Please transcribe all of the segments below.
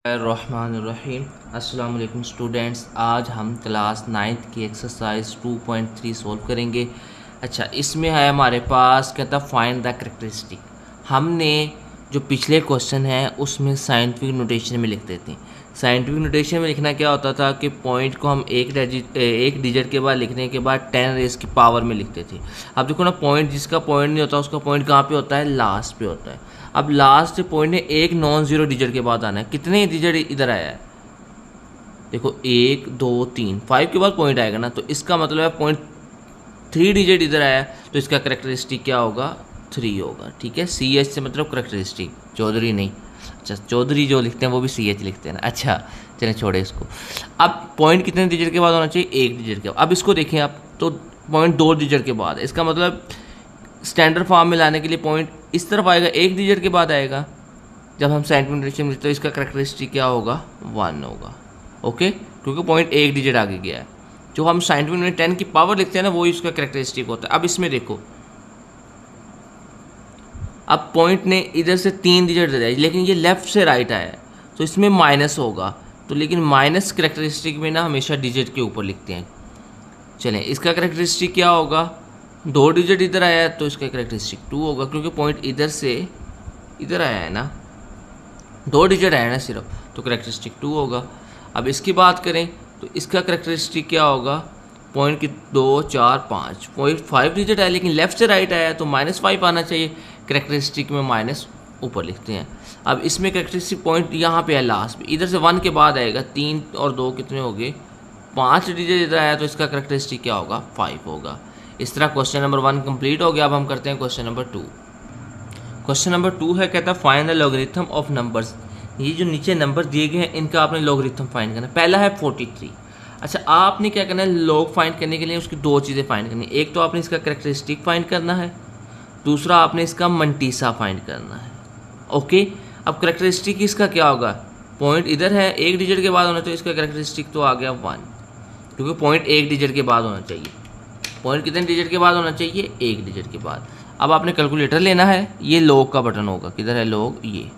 रहमानिर्रहीम। अस्सलाम वालेकुम स्टूडेंट्स, आज हम क्लास 9th की एक्सरसाइज 2.3 सॉल्व करेंगे। अच्छा, इसमें है हमारे पास कहता फाइंड द कैरेक्टरिस्टिक। हमने जो पिछले क्वेश्चन है उसमें साइंटिफिक नोटेशन में लिखते थे। साइंटिफिक नोटेशन में लिखना क्या होता था कि पॉइंट को हम एक डिजिट के बाद लिखने के बाद 10 रेज़ की पावर में लिखते थे। अब देखो ना, पॉइंट जिसका पॉइंट नहीं होता उसका पॉइंट कहाँ पे होता है? लास्ट पे होता है। अब लास्ट पॉइंट ने एक नॉन ज़ीरो डिजिट के बाद आना है। कितने डिजिट इधर आया है? देखो 1 2 3 5 के बाद पॉइंट आएगा ना, तो इसका मतलब है पॉइंट 3 डिजिट इधर आया है, तो इसका करेक्टरिस्टिक क्या होगा? 3 होगा। ठीक है, सी एच से मतलब करेक्टरिस्टिक, चौधरी नहीं। अच्छा, चौधरी जो लिखते हैं वो भी सी एच लिखते हैं ना। अच्छा चलें, छोड़े इसको। अब पॉइंट कितने डिजिट के बाद होना चाहिए? एक डिजिट के बाद। अब इसको देखें आप, तो पॉइंट 2 डिजिट के बाद, इसका मतलब स्टैंडर्ड फॉर्म में लाने के लिए पॉइंट इस तरफ आएगा, एक डिजिट के बाद आएगा। जब हम साइंटिफिक में, तो इसका करेक्टरिस्टिक क्या होगा? 1 होगा। ओके, क्योंकि पॉइंट एक डिजिट आगे गया है। जो हम साइंटिफिक में 10 की पावर लिखते हैं ना, वो इसका करेक्टरिस्टिक होता है। अब इसमें देखो, अब पॉइंट ने इधर से 3 डिजिट दे दिया, लेकिन ये लेफ्ट से राइट आया है, तो इसमें माइनस होगा। तो लेकिन माइनस करेक्टरिस्टिक में ना हमेशा डिजिट के ऊपर लिखते हैं। चलें, इसका करेक्टरिस्टिक क्या होगा? 2 डिजिट इधर आया है, तो इसका करेक्टरिस्टिक 2 होगा, क्योंकि पॉइंट इधर से इधर आया है ना, 2 डिजिट आया है ना सिर्फ, तो करेक्टरिस्टिक 2 होगा। अब इसकी बात करें तो इसका करेक्टरिस्टिक क्या होगा? पॉइंट की 2 4 5 पॉइंट 5 डिजिट आया, लेकिन लेफ्ट से राइट आया है, तो -5 आना चाहिए। करेक्टरिस्टिक में माइनस ऊपर लिखते हैं। अब इसमें करेक्टरिस्टिक पॉइंट यहाँ पे है लास्ट में, इधर से 1 के बाद आएगा। 3 और 2 कितने हो गए? 5 डिजिट इधर आया, तो इसका करेक्टरिस्टिक क्या होगा? 5 होगा। इस तरह क्वेश्चन नंबर 1 कंप्लीट हो गया। अब हम करते हैं क्वेश्चन नंबर 2। क्वेश्चन नंबर 2 है, कहता है find the logarithm of numbers. ये जो नीचे नंबर दिए गए हैं, इनका आपने लॉगरिथम फाइंड करना है। पहला है 43। अच्छा, आपने क्या करना है? लॉग फाइंड करने के लिए उसकी 2 चीज़ें फाइंड करनी है। एक तो आपने इसका करेक्टरिस्टिक फाइंड करना है, दूसरा आपने इसका मंटीसा फाइंड करना है। ओके, अब करेक्टरिस्टिक इसका क्या होगा? पॉइंट इधर है, एक डिजिट के बाद होना चाहिए, इसका करेक्टरिस्टिक तो आ गया 1, क्योंकि पॉइंट एक डिजिट के बाद होना चाहिए। पॉइंट कितने डिजिट के बाद होना चाहिए? एक डिजिट के बाद। अब आपने कैलकुलेटर लेना है, ये लॉग का बटन होगा। किधर है लॉग? ये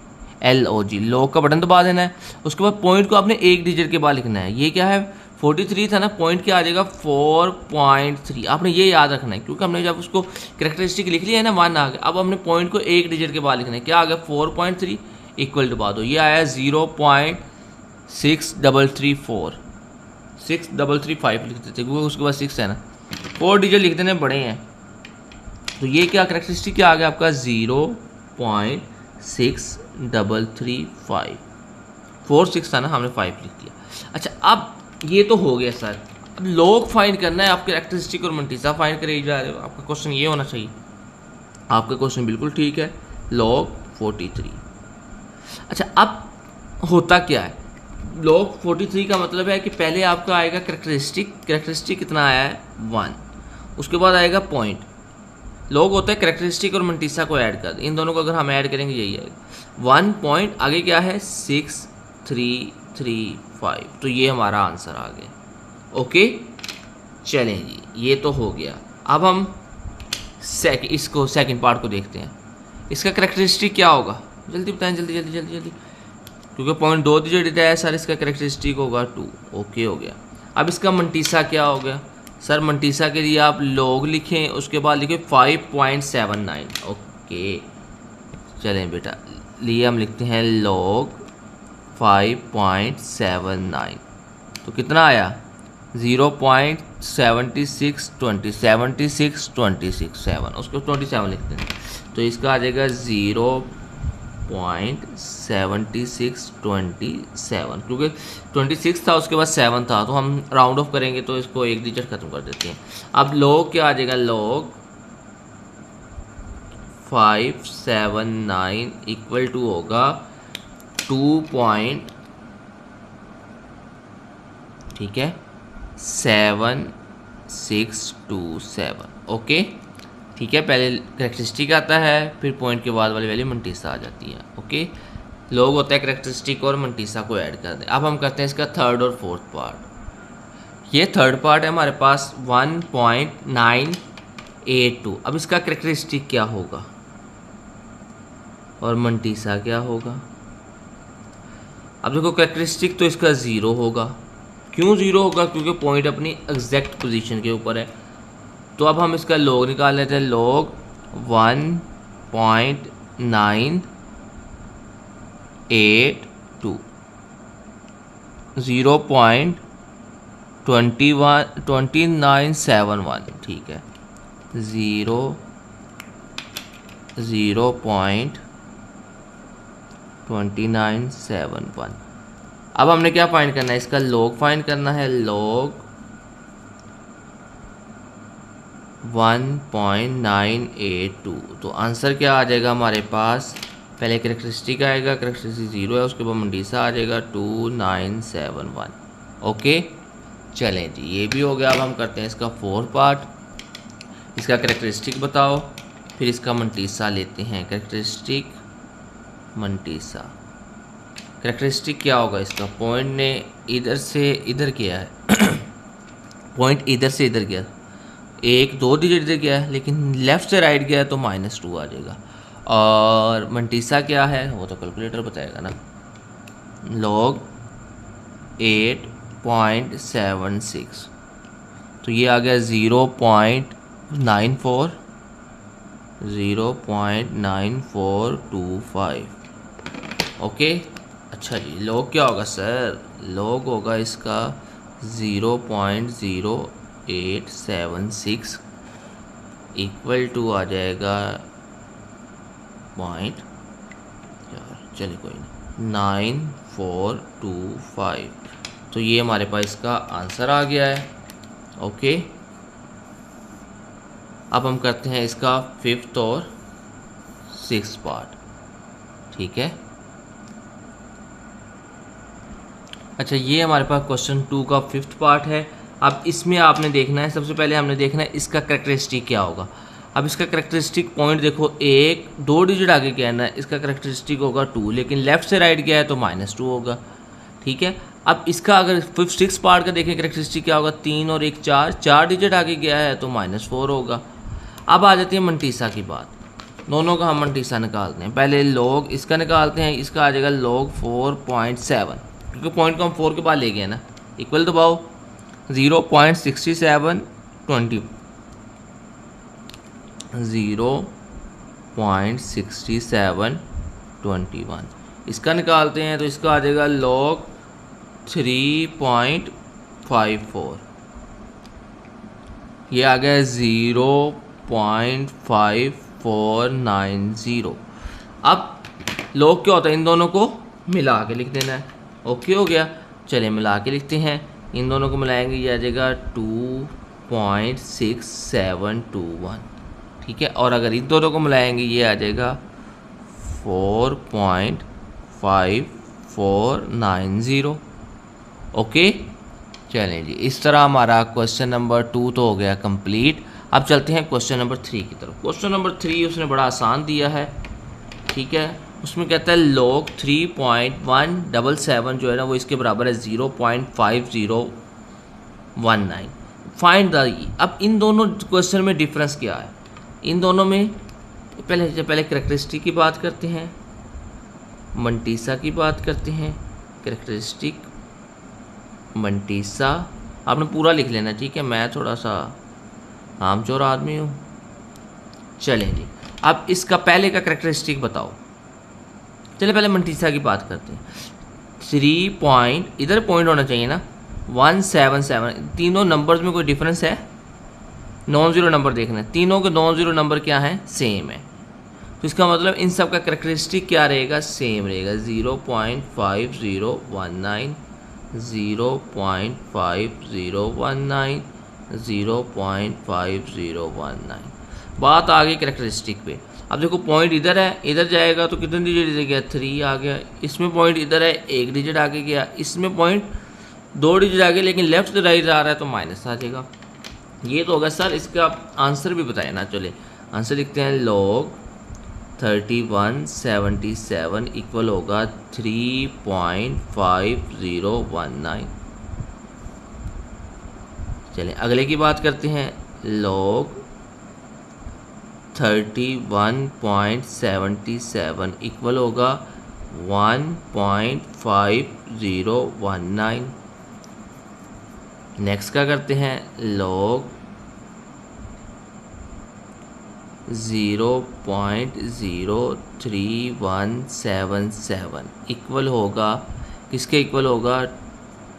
LOG, लॉग का बटन दबा देना है। उसके बाद पॉइंट को आपने एक डिजिट के बाद लिखना है। ये क्या है? 43 था ना, पॉइंट क्या आ जाएगा? 4.3। आपने ये याद रखना है, क्योंकि हमने जब उसको करेक्टरिस्टिक लिख लिया है ना, 1 आ गया। अब हमने पॉइंट को एक डिजिट के बाद लिखना है। क्या आ गया? 4.3 इक्वल टू बाद हो, ये आया 0.6334, 6335 लिख देते, क्योंकि उसके बाद 6 है ना, 4 डिजिट लिख देने बड़े हैं। तो ये क्या करेक्टरिस्टिक क्या आ गया आपका? 0.6335। 4 6 था ना, हमने 5 लिख दिया। अच्छा, अब ये तो हो गया सर। अब लॉग फाइंड करना है। आप करेक्टरिस्टिक और मंटीसा फाइंड करे जा रहे हो। आपका क्वेश्चन ये होना चाहिए। आपका क्वेश्चन बिल्कुल ठीक है, लॉग 43। अच्छा, अब होता क्या है? लॉग 43 का मतलब है कि पहले आपका आएगा करेक्टरिस्टिक। करेक्टरिस्टिक कितना आया है? 1। उसके बाद आएगा पॉइंट। लॉग होता है करेक्टरिस्टिक और मंटीसा को ऐड कर, इन दोनों को अगर हम ऐड करेंगे यही आएगा 1 पॉइंट, आगे क्या है? 6335। तो ये हमारा आंसर आ गया। ओके, चलें जी, ये तो हो गया। अब हम इसको सेकंड पार्ट को देखते हैं। इसका करेक्टरिस्टिक क्या होगा? जल्दी बताएं, जल्दी जल्दी जल्दी जल्दी, क्योंकि पॉइंट 2 डिजिट है सर। इसका करेक्टरिस्टिक होगा 2। ओके, हो गया। अब इसका मंटीसा क्या हो गया? सर मंटीसा के लिए आप लॉग लिखें, उसके बाद लिखें 5.79। ओके, चलें बेटा, लिए हम लिखते हैं लॉग 5.79। तो कितना आया? 0.7620, 7 उसको 27 लिखते हैं, तो इसका आ जाएगा 0.7627, क्योंकि 26 था, उसके बाद 7 था, तो हम राउंड ऑफ करेंगे तो इसको एक डिजिट खत्म कर देते हैं। अब लॉग क्या आ जाएगा? लॉग 579 इक्वल टू होगा 2. ठीक है, 7627। ओके, ठीक है। पहले करेक्टरिस्टिक आता है, फिर पॉइंट के बाद वाली वैल्यू मंटीसा आ जाती है। ओके, लॉग होता है करेक्टरिस्टिक और मंटीसा को ऐड कर दें। अब हम करते हैं इसका थर्ड और फोर्थ पार्ट। ये थर्ड पार्ट है हमारे पास 1.982। अब इसका करेक्टरिस्टिक क्या होगा और मंटीसा क्या होगा? अब देखो कैरेक्टरिस्टिक तो इसका 0 होगा। क्यों 0 होगा? क्योंकि पॉइंट अपनी एग्जैक्ट पोजीशन के ऊपर है। तो अब हम इसका लॉग निकाल लेते हैं। लॉग 1.982 0.2971, ठीक है, 0.2971। अब हमने क्या फाइंड करना है? इसका लॉग फाइंड करना है। लॉग 1.982। तो आंसर क्या आ जाएगा हमारे पास? पहले कैरेक्टरिस्टिक आएगा, कैरेक्टरिस्टिक 0 है, उसके बाद मंडीसा आ जाएगा 2971। ओके, चलें जी, ये भी हो गया। अब हम करते हैं इसका फोर्थ पार्ट। इसका कैरेक्टरिस्टिक बताओ, फिर इसका मंटीसा लेते हैं। कैरेक्टरिस्टिक मंटीसा। कैरेक्टरिस्टिक क्या होगा इसका? पॉइंट ने इधर से इधर किया है पॉइंट इधर से इधर गया, 1-2 डिजिट इधर गया है, लेकिन लेफ़्ट से राइट गया है तो -2 आ जाएगा। और मंटीसा क्या है वो तो कैलकुलेटर बताएगा ना। लॉग 8.76, तो ये आ गया 0.9425। ओके, अच्छा जी, लॉग क्या होगा सर? लॉग होगा इसका 0.0876 इक्वल टू आ जाएगा पॉइंट, यार चलिए कोई नहीं, 9425। तो ये हमारे पास इसका आंसर आ गया है। ओके, अब हम करते हैं इसका फिफ्थ और सिक्स्थ पार्ट, ठीक है। अच्छा, ये हमारे पास क्वेश्चन 2 का फिफ्थ पार्ट है। अब इसमें आपने देखना है, सबसे पहले हमने देखना है इसका कैरेक्टरिस्टिक क्या होगा। अब इसका कैरेक्टरिस्टिक पॉइंट देखो, 1-2 डिजिट आगे क्या है ना, इसका कैरेक्टरिस्टिक होगा 2, लेकिन लेफ्ट से राइट गया है तो -2 होगा, ठीक है। अब इसका अगर फिफ्थ सिक्स पार्ट का देखें कैरेक्टरिस्टिक क्या होगा, 3 और 1 4 डिजिट आगे गया है तो -4 होगा। अब आ जाती है मंटीसा की बात। दोनों का हम मंटीसा निकालते हैं। पहले लॉग इसका निकालते हैं, इसका आ जाएगा लॉग 4.7, क्योंकि पॉइंट को हम 4 के बाद ले गए ना। इक्वल दबाओ 0.6721। इसका निकालते हैं तो इसका आ जाएगा लॉग 3.54। ये आ गया 0.5490। अब लॉग क्या होता है? इन दोनों को मिला के लिख देना है। ओके हो गया, चलिए मिला के लिखते हैं। इन दोनों को मिलाएंगे, ये आ जाएगा 2.6721, ठीक है। और अगर इन दोनों को मिलाएंगे ये आ जाएगा 4.5490। ओके, चलें जी, इस तरह हमारा क्वेश्चन नंबर 2 तो हो गया कंप्लीट। अब चलते हैं क्वेश्चन नंबर 3 की तरफ। क्वेश्चन नंबर 3 उसने बड़ा आसान दिया है, ठीक है। उसमें कहता है लॉग 3.177 जो है ना वो इसके बराबर है 0.5019। Find the. अब इन दोनों क्वेश्चन में डिफरेंस क्या है? इन दोनों में पहले कैरेक्टरिस्टिक की बात करते हैं, मंटीसा की बात करते हैं। कैरेक्टरिस्टिक मंटीसा आपने पूरा लिख लेना, ठीक है। मैं थोड़ा सा आमचोर आदमी हूँ। चलें जी, अब इसका पहले का कैरेक्टरिस्टिक बताओ। चलिए पहले मंटीसा की बात करते हैं। 3 पॉइंट, इधर पॉइंट होना चाहिए ना, 177। तीनों नंबर्स में कोई डिफरेंस है? नॉन ज़ीरो नंबर देखना है। तीनों के नॉन ज़ीरो नंबर क्या हैं? सेम है। तो इसका मतलब इन सब का कैरेक्टरिस्टिक क्या रहेगा? सेम रहेगा। 0.5019, 0.5019, 0.5019। बात आ गई कैरेक्टरिस्टिक पे। अब देखो पॉइंट इधर है, इधर जाएगा तो कितने डिजिट इधर गया? 3 आ गया। इसमें पॉइंट इधर है, 1 डिजिट आगे गया। इसमें पॉइंट 2 डिजिट आगे, लेकिन लेफ्ट से राइट आ रहा है तो माइनस आ जाएगा। ये तो होगा सर। इसका आंसर भी बताया ना। चले आंसर लिखते हैं। लॉग 3177 इक्वल होगा 3.5019। चलें अगले की बात करते हैं। लॉग 31.77 इक्वल होगा 1.5019। नेक्स्ट क्या करते हैं, log 0.03177 इक्वल होगा, किसके इक्वल होगा,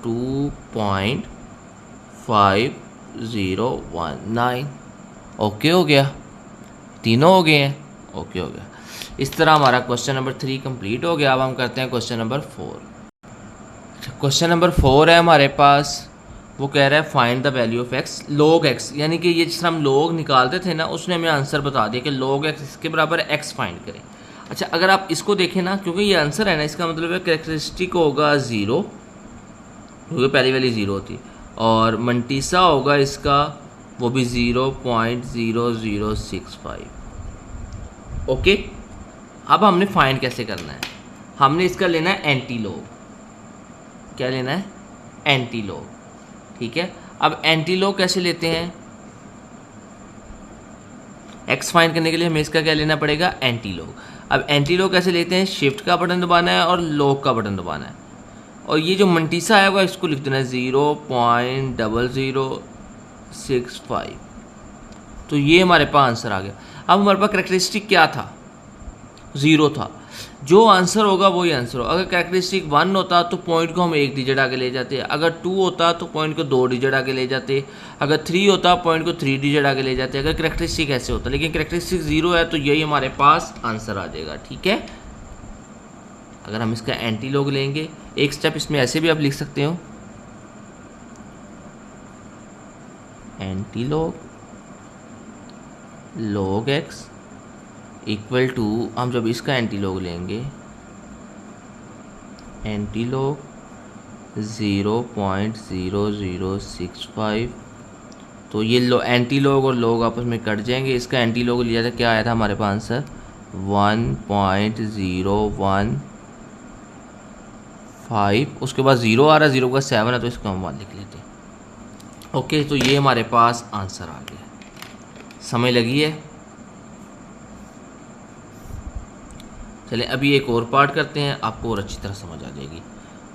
2.5019। ओके हो गया, तीनों हो गए हैं, ओके हो गया। इस तरह हमारा क्वेश्चन नंबर 3 कंप्लीट हो गया। अब हम करते हैं क्वेश्चन नंबर 4। क्वेश्चन नंबर 4 है हमारे पास, वो कह रहा है find the value of x log x, यानी कि ये जिस हम log निकालते थे ना, उसने हमें आंसर बता दिया कि log x इसके बराबर है, x फाइंड करें। अच्छा, अगर आप इसको देखें ना, क्योंकि ये आंसर है ना, इसका मतलब है कैरेक्टरिस्टिक होगा 0, क्योंकि पहली वाली 0 होती, और मंटीसा होगा इसका, वो भी 0.0065। ओके, अब हमने फाइंड कैसे करना है, हमने इसका लेना है एंटी लॉग। क्या लेना है, एंटी लॉग, ठीक है। अब एंटी लॉग कैसे लेते हैं, एक्स फाइंड करने के लिए हमें इसका क्या लेना पड़ेगा, एंटी लॉग। अब एंटी लॉग कैसे लेते हैं, शिफ्ट का बटन दबाना है और लॉग का बटन दबाना है, और ये जो मंटीसा आएगा इसको लिख देना है 0.0065। तो ये हमारे पास आंसर आ गया। अब हमारे पास कैरेक्टरिस्टिक क्या था, 0 था। जो आंसर होगा वही आंसर होगा। अगर कैरेक्टरिस्टिक 1 होता तो पॉइंट को हम 1 डिजिट आगे ले जाते, अगर 2 होता तो पॉइंट को 2 डिजिट आगे ले जाते, अगर 3 होता पॉइंट को 3 डिजिट आगे ले जाते, अगर कैरेक्टरिस्टिक ऐसे होता। लेकिन कैरेक्टरिस्टिक 0 है तो यही हमारे पास आंसर आ जाएगा, ठीक है। अगर हम इसका एंटी लॉग लेंगे, एक स्टेप इसमें ऐसे भी आप लिख सकते हो, anti log log x equal to, हम जब इसका एंटी लॉग लेंगे, एंटी लॉग 0.0065, तो ये एंटी लॉग और लॉग आपस में कट जाएंगे। इसका एंटी लॉग लिया था, क्या आया था हमारे पास आंसर 1.015। उसके बाद 0 आ रहा है, 0 का 7 है, तो इसको हम 1 लिख लेते हैं। ओके, तो ये हमारे पास आंसर आ गया। समझ लगी है। चलें अभी एक और पार्ट करते हैं, आपको और अच्छी तरह समझ आ जाएगी।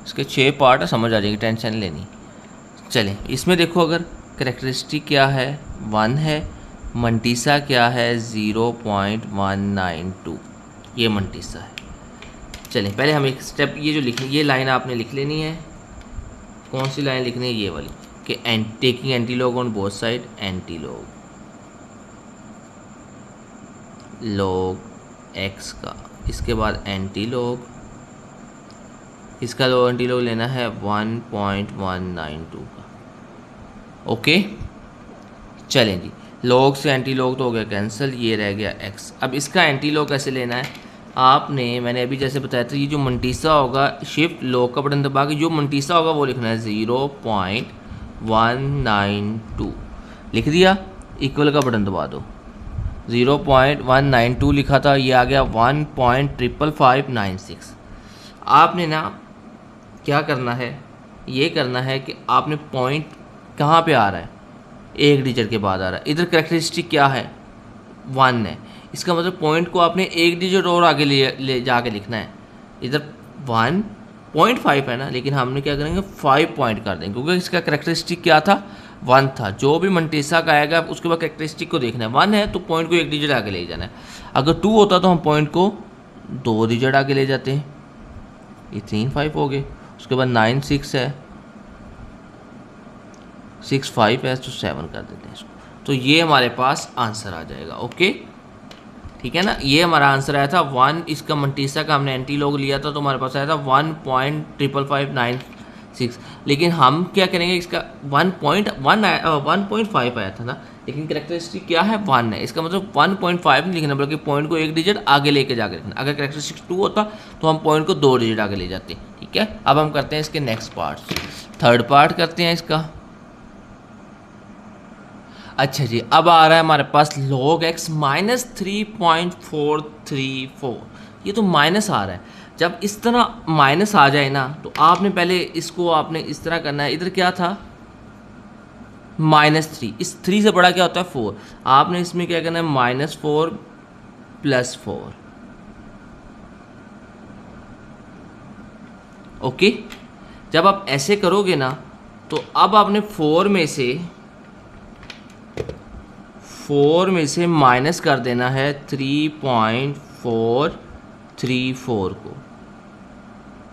इसके 6 पार्ट है, समझ आ जाएगी, टेंशन लेनी। चलें इसमें देखो, अगर कैरेक्टरिस्टिक क्या है, 1 है, मंटीसा क्या है 0.192, ये मंटीसा है। चलें पहले हम एक स्टेप, ये जो लिखनी, ये लाइन आपने लिख लेनी है। कौन सी लाइन लिखनी है, ये वाली, कि taking anti log on both side, anti log x का, इसके बाद एंटी लॉग, इसका एंटी लॉग लेना है 1.192 का। ओके, चलें जी, लॉग से एंटी लॉग तो हो गया कैंसिल, ये रह गया एक्स। अब इसका एंटी लॉग कैसे लेना है, आपने, मैंने अभी जैसे बताया था, ये जो मंटीसा होगा, शिफ्ट लॉग का बटन दबा के जो मंटीसा होगा वो लिखना है 0.192, लिख दिया, इक्वल का बटन दबा दो, 0.192 लिखा था, ये आ गया 1.55596। आपने ना क्या करना है, ये करना है कि आपने पॉइंट कहाँ पे आ रहा है, 1 डिजिट के बाद आ रहा है। इधर कैरेक्टरिस्टिक क्या है, 1 है, इसका मतलब पॉइंट को आपने 1 डिजिट और आगे ले जाके लिखना है। इधर 1.5 है ना, लेकिन हमने क्या करेंगे 5 पॉइंट कर देंगे, क्योंकि इसका कैरेक्टरिस्टिक क्या था, 1 था। जो भी मंटीसा का आएगा उसके बाद कैरेक्टरिस्टिक को देखना है, 1 है तो पॉइंट को 1 डिजिट आगे ले जाना है। अगर 2 होता तो हम पॉइंट को 2 डिजिट आगे ले जाते हैं, ये 3 5 हो गए। उसके बाद 9 6 है, 6 5 है, तो 7 कर देते हैं इसको, तो ये हमारे पास आंसर आ जाएगा। ओके, ठीक है ना, ये हमारा आंसर आया था 1। इसका मंटीसा का हमने एंटी लॉग लिया था तो हमारे पास आया था 1.55596। लेकिन हम क्या करेंगे, इसका 1.5 आया था ना, लेकिन कैरेक्टरिस्टिक क्या है, 1 है। इसका मतलब 1.5 नहीं लिखना, बल्कि पॉइंट को 1 डिजिट आगे लेके जाकर लिखना। अगर कैरेक्टरिस्टिक 2 होता तो हम पॉइंट को 2 डिजिट आगे ले जाते, ठीक है। अब हम करते हैं इसके नेक्स्ट पार्ट, थर्ड पार्ट करते हैं इसका। अच्छा जी, अब आ रहा है हमारे पास log x माइनस 3.434। ये तो माइनस आ रहा है। जब इस तरह माइनस आ जाए ना, तो आपने पहले इसको आपने इस तरह करना है। इधर क्या था, -3, इस 3 से बड़ा क्या होता है 4। आपने इसमें क्या करना है, -4 + 4, ओके, जब आप ऐसे करोगे ना तो अब आपने 4 में से माइनस कर देना है 3.434 को।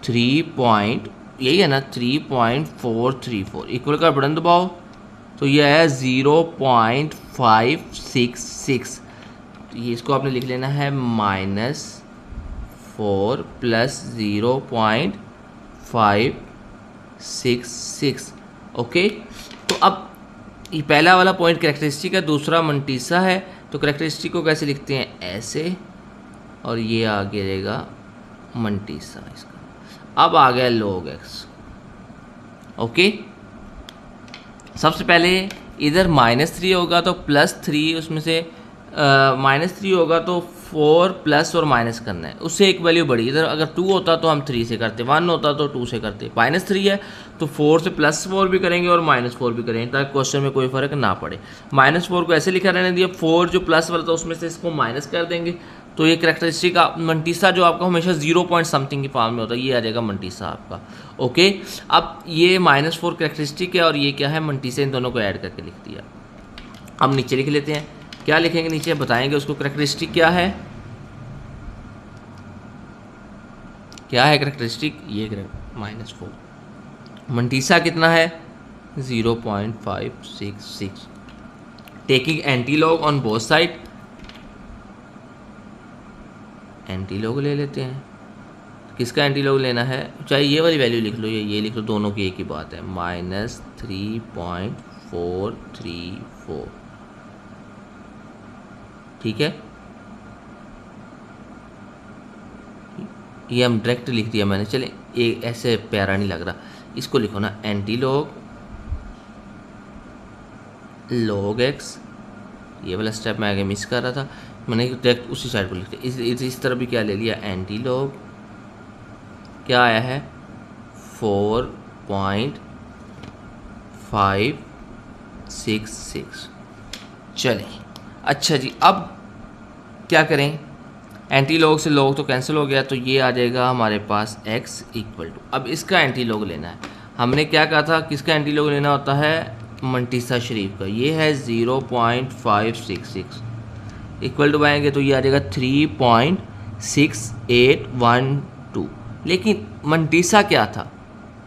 3 यही है ना, 3.434 इक्वल का बटन दबाओ तो ये है 0.566। ये इसको आपने लिख लेना है -4 प्लस 0.566। ओके, तो अब ये पहला वाला पॉइंट कैरेक्टरिस्टिक है, दूसरा मंटीसा है। तो कैरेक्टरिस्टिक को कैसे लिखते हैं, ऐसे, और ये आ गिरेगा मंटीसा इसका। अब आ गया log x। ओके, सबसे पहले इधर -3 होगा तो +3, उसमें से -3 होगा तो 4 प्लस और माइनस करना है, उससे एक वैल्यू बढ़ी। इधर अगर 2 होता तो हम 3 से करते, 1 होता तो 2 से करते। -3 है तो 4 से +4 भी करेंगे और -4 भी करेंगे ताकि क्वेश्चन में कोई फ़र्क ना पड़े। -4 को ऐसे लिखा रहने दिया, 4 जो प्लस वाला था उसमें से इसको माइनस कर देंगे। तो ये करेक्टरिस्टिक का मंटीसा जो आपका हमेशा 0 पॉइंट समथिंग की फॉर्म में होता है, ये आ जाएगा मंटीसा आपका। ओके, अब ये -4 करेक्टरिस्टिक है और ये क्या है, मंटीसा, इन दोनों को ऐड करके लिख दिया। अब नीचे लिख लेते हैं, क्या लिखेंगे नीचे, बताएंगे उसको। करेक्टरिस्टिक क्या है, करेक्टरिस्टिक, ये -4। मंटीसा कितना है, 0.566। Taking antilog on both side, antilog ले लेते हैं। किसका एंटीलॉग लेना है, चाहे ये वाली वैल्यू लिख लो, ये लिख लो, दोनों की एक ही बात है, -3.434। ठीक है, ये हम डायरेक्ट लिख दिया मैंने, चले ये ऐसे प्यारा नहीं लग रहा, इसको लिखो ना, एंटीलॉग log x। ये वाला स्टेप मैं आगे मिस कर रहा था, मैंने डायरेक्ट उसी साइड को लिख दिया। इस तरह भी क्या ले लिया, एंटीलॉग क्या आया है, 4.566। चलें, अच्छा जी, अब क्या करें, एंटीलॉग से लॉग तो कैंसिल हो गया, तो ये आ जाएगा हमारे पास x इक्वल टू, अब इसका एंटीलॉग लेना है। हमने क्या कहा था, किसका एंटीलॉग लेना होता है, मंटीसा शरीफ का। ये है 0.566 इक्वल टू आएंगे तो ये आ जाएगा 3.6812। लेकिन मंटीसा क्या था,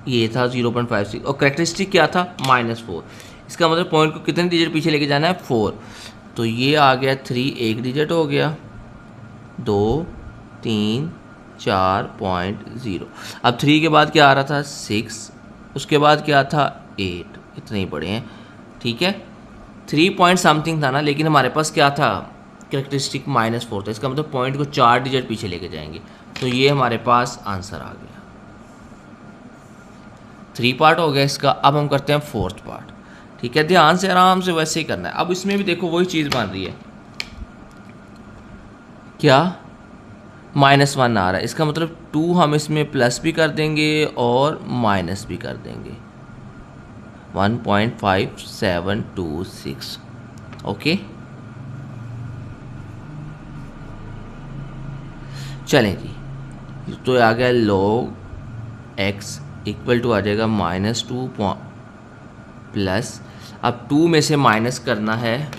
ये था 0.56 और करेक्टरिस्टिक क्या था, -4। इसका मतलब पॉइंट को कितने डिजिट पीछे लेके जाना है, 4। तो ये आ गया 3, एक डिजिट हो गया, 2 3 4.0। अब 3 के बाद क्या आ रहा था, 6, उसके बाद क्या था, 8, इतने ही बड़े हैं। ठीक है, 3 पॉइंट समथिंग था ना, लेकिन हमारे पास क्या था, कैरेक्टरिस्टिक -4 था। इसका मतलब पॉइंट को 4 डिजिट पीछे लेके जाएंगे, तो ये हमारे पास आंसर आ गया। 3 पार्ट हो गया इसका, अब हम करते हैं 4th पार्ट। ठीक है, ध्यान से आराम से वैसे ही करना है। अब इसमें भी देखो वही चीज़ बन रही है, क्या -1 आ रहा है, इसका मतलब 2 हम इसमें प्लस भी कर देंगे और माइनस भी कर देंगे, 1.5726। ओके, चलें जी, तो आ गया log x इक्वल टू आ जाएगा -2 प्लस, अब 2 में से माइनस करना है,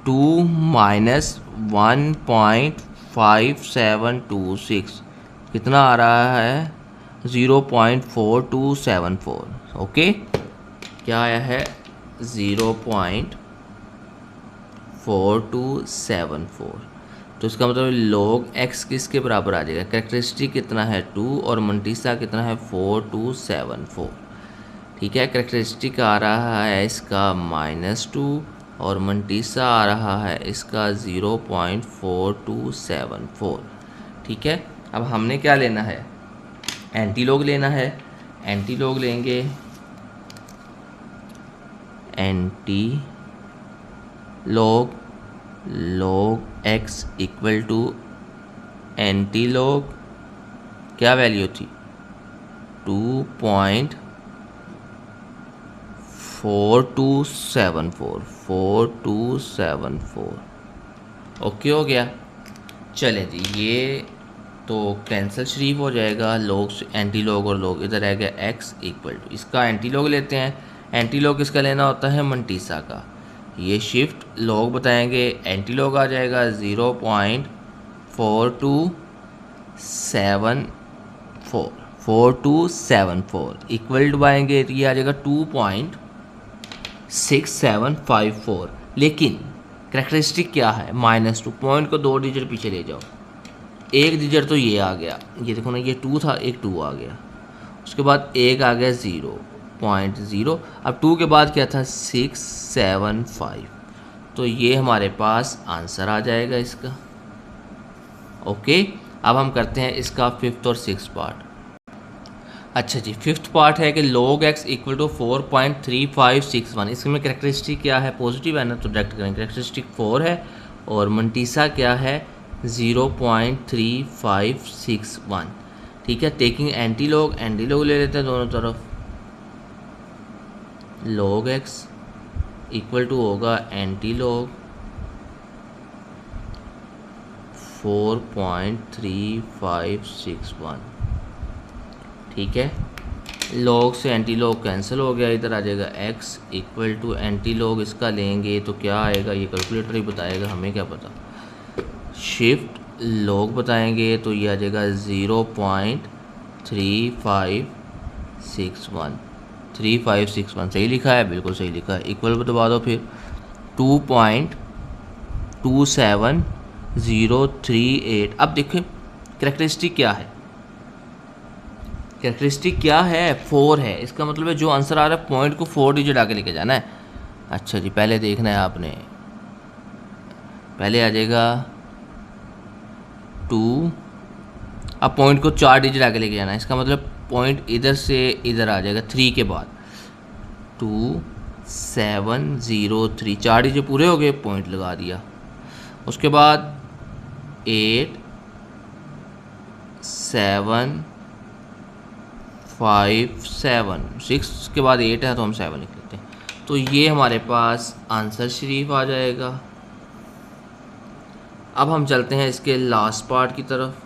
2 माइनस 1.5726 कितना आ रहा है, 0.4274। ओके, क्या आया है, 0.4274। तो इसका मतलब log x किसके बराबर आ जाएगा, कैरेक्टरिस्टिक कितना है, 2 और मंटीसा कितना है, 4274। ठीक है, कैरेक्टरिस्टिक आ रहा है इसका -2 और मंटीसा आ रहा है इसका 0.4274। ठीक है, अब हमने क्या लेना है, एंटीलॉग लेना है। एंटीलॉग लेंगे, antilog log x equal to antilog क्या वैल्यू थी, 2.4274। ओके हो गया, चलें जी, ये तो कैंसिल शरीफ हो जाएगा, लॉग एंटी लॉग और लॉग इधर आ गया x इक्वल टू, इसका एंटी लॉग लेते हैं। एंटी लॉग किसका लेना होता है, मंटीसा का। ये शिफ्ट लॉग बताएंगे, एंटी लॉग आ जाएगा 0.4274 इक्वल टू आएंगे, ये आ जाएगा 2.6754। लेकिन करेक्टरिस्टिक क्या है, -2, पॉइंट को 2 डिजिट पीछे ले जाओ, एक डिजिट तो ये आ गया, ये देखो ना, ये 2 था, एक 2 आ गया, उसके बाद एक आ गया 0.0, अब 2 के बाद क्या था 675, तो ये हमारे पास आंसर आ जाएगा इसका। ओके, अब हम करते हैं इसका 5th और 6th पार्ट। अच्छा जी, 5th पार्ट है कि log x इक्वल टू 4.3561, इसमें करेक्टरिस्टिक क्या है, पॉजिटिव है ना, तो डायरेक्ट करेंगे, करेक्टरिस्टिक 4 है और मंटीसा क्या है 0.3561। ठीक है, टेकिंग एंटी लॉग ले लेते हैं दोनों तरफ। log x इक्वल टू होगा एंटी लॉग 4.3561। ठीक है, लॉग से एंटी लॉग कैंसिल हो गया, इधर आ जाएगा x equal to anti log इसका लेंगे तो क्या आएगा, ये कैलकुलेटर ही बताएगा, हमें क्या पता। शिफ्ट लॉग बताएंगे तो ये आ जाएगा 0.3561। सही लिखा है, बिल्कुल सही लिखा है। इक्वल दबा दो फिर 2.27038। अब देखिए करेक्टरिस्टिक क्या है, कैरेक्टरिस्टिक क्या है 4 है, इसका मतलब है जो आंसर आ रहा है पॉइंट को 4 डिजिट आगे लेके जाना है। अच्छा जी, पहले देखना है आपने, पहले आ जाएगा 2, अब पॉइंट को 4 डिजिट आगे लेके जाना है, इसका मतलब पॉइंट इधर से इधर आ जाएगा 3 के बाद 2703, 4 डिजिट पूरे हो गए, पॉइंट लगा दिया। उसके बाद 8 7 5 7 6 के बाद 8 है तो हम 7 लिख लेते हैं, तो ये हमारे पास आंसर शरीफ आ जाएगा। अब हम चलते हैं इसके लास्ट पार्ट की तरफ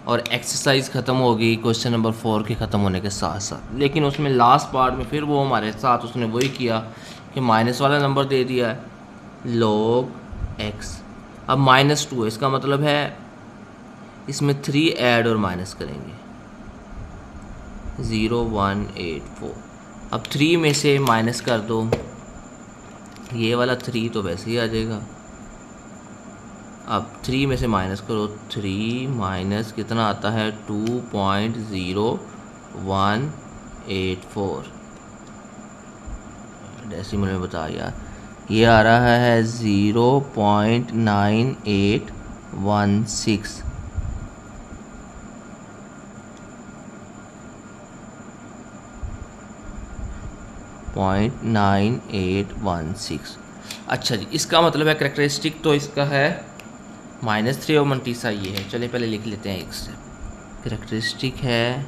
और एक्सरसाइज ख़त्म होगी क्वेश्चन नंबर 4 के ख़त्म होने के साथ साथ, लेकिन उसमें लास्ट पार्ट में फिर वो हमारे साथ उसने वही किया कि माइनस वाला नंबर दे दिया है log x, अब -2 है, इसका मतलब है इसमें 3 ऐड और माइनस करेंगे 0184। अब 3 में से माइनस कर दो, ये वाला 3 तो वैसे ही आ जाएगा, अब 3 में से माइनस करो, 3 माइनस कितना आता है 2.0184, डेसिमल में बता यार, ये आ रहा है 0.9816। अच्छा जी, इसका मतलब है करेक्टरिस्टिक तो इसका है -3 और मंटीसा ये है। चलिए पहले लिख लेते हैं एक से, करेक्टरिस्टिक है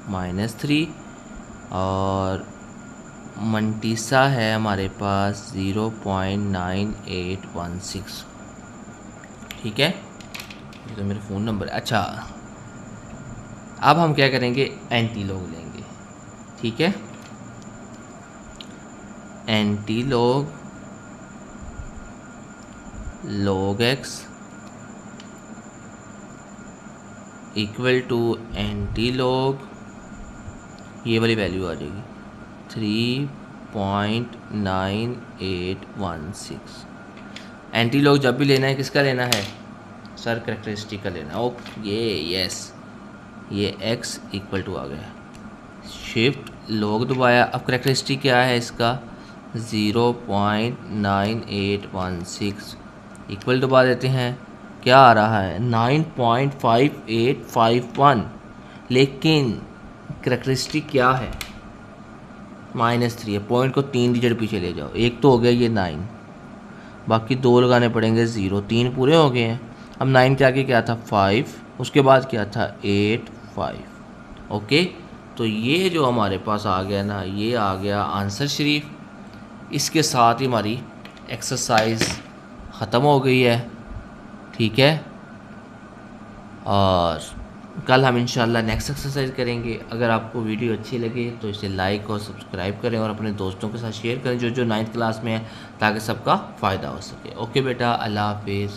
-3 और मंटीसा है हमारे पास 0.9816। ठीक है, ये तो मेरा फ़ोन नंबर है। अच्छा, अब हम क्या करेंगे, एंटी लॉग लेंगे। ठीक है, anti log log x equal to anti log, ये वाली वैल्यू आ जाएगी 3.9816। एंटी लॉग जब भी लेना है किसका लेना है सर, करेक्टरिस्टिक का लेना है। ओके यस, ये x इक्वल टू आ गया, शिफ्ट लॉग दबाया, अब करेक्टरिस्टिक क्या है इसका 0.9816 इक्वल दबा देते हैं, क्या आ रहा है 9.5851, लेकिन करेक्टरिस्टिक क्या है -3 है, पॉइंट को 3 डिजिट पीछे ले जाओ, एक तो हो गया ये 9, बाकी 2 लगाने पड़ेंगे 0, 3 पूरे हो गए हैं। अब 9 के आगे क्या था 5, उसके बाद क्या था 8 5। ओके, तो ये जो हमारे पास आ गया ना, ये आ गया आंसर शरीफ। इसके साथ ही हमारी एक्सरसाइज ख़त्म हो गई है। ठीक है, और कल हम इंशाल्लाह नेक्स्ट एक्सरसाइज करेंगे। अगर आपको वीडियो अच्छी लगे तो इसे लाइक और सब्सक्राइब करें और अपने दोस्तों के साथ शेयर करें जो जो 9th क्लास में है, ताकि सबका फ़ायदा हो सके। ओके बेटा, अल्लाह हाफिज़।